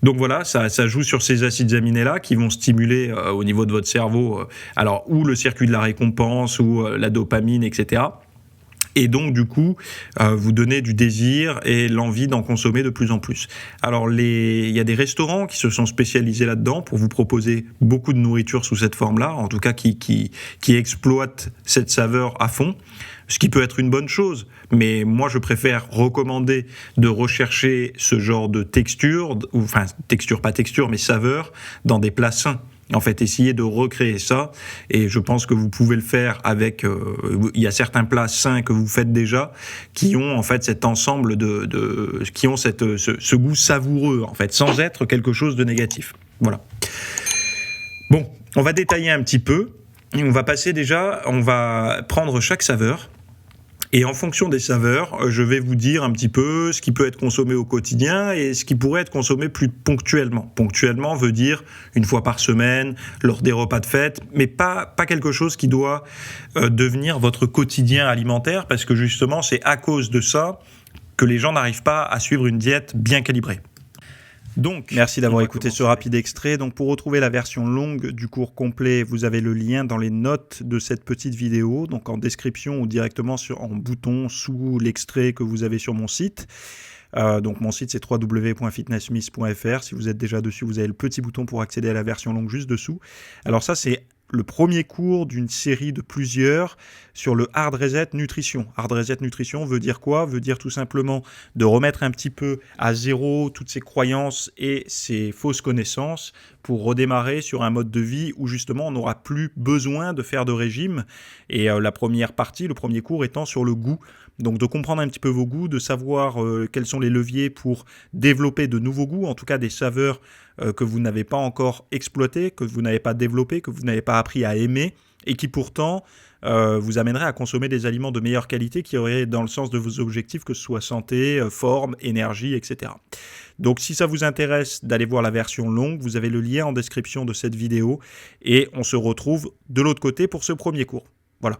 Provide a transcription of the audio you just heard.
Donc voilà, ça joue sur ces acides aminés-là qui vont stimuler au niveau de votre cerveau, alors ou le circuit de la récompense ou la dopamine, etc. Et donc, du coup, vous donner du désir et l'envie d'en consommer de plus en plus. Alors, il y a des restaurants qui se sont spécialisés là-dedans pour vous proposer beaucoup de nourriture sous cette forme-là, en tout cas qui exploitent cette saveur à fond, ce qui peut être une bonne chose. Mais moi, je préfère recommander de rechercher ce genre de texture, enfin, texture, pas texture, mais saveur, dans des plats sains. En fait, essayer de recréer ça, et je pense que vous pouvez le faire avec. Il y a certains plats sains que vous faites déjà qui ont en fait cet ensemble qui ont ce goût savoureux en fait, sans être quelque chose de négatif. Voilà. Bon, on va détailler un petit peu. On va prendre chaque saveur. Et en fonction des saveurs, je vais vous dire un petit peu ce qui peut être consommé au quotidien et ce qui pourrait être consommé plus ponctuellement. Ponctuellement veut dire une fois par semaine, lors des repas de fête, mais pas quelque chose qui doit devenir votre quotidien alimentaire, parce que justement, c'est à cause de ça que les gens n'arrivent pas à suivre une diète bien calibrée. Donc, merci d'avoir écouté ce rapide extrait. Donc, pour retrouver la version longue du cours complet, vous avez le lien dans les notes de cette petite vidéo, donc en description ou directement en bouton sous l'extrait que vous avez sur mon site. Donc mon site c'est www.fitnessmiss.fr. Si vous êtes déjà dessus, vous avez le petit bouton pour accéder à la version longue juste dessous. Alors ça, c'est le premier cours d'une série de plusieurs sur le Hard Reset Nutrition. Hard Reset Nutrition veut dire quoi ? Veut dire tout simplement de remettre un petit peu à zéro toutes ces croyances et ces fausses connaissances pour redémarrer sur un mode de vie où justement on n'aura plus besoin de faire de régime. Et la première partie, le premier cours étant sur le goût. Donc de comprendre un petit peu vos goûts, de savoir quels sont les leviers pour développer de nouveaux goûts, en tout cas des saveurs que vous n'avez pas encore exploitées, que vous n'avez pas développées, que vous n'avez pas appris à aimer, et qui pourtant vous amèneraient à consommer des aliments de meilleure qualité qui auraient dans le sens de vos objectifs, que ce soit santé, forme, énergie, etc. Donc si ça vous intéresse d'aller voir la version longue, vous avez le lien en description de cette vidéo, et on se retrouve de l'autre côté pour ce premier cours. Voilà.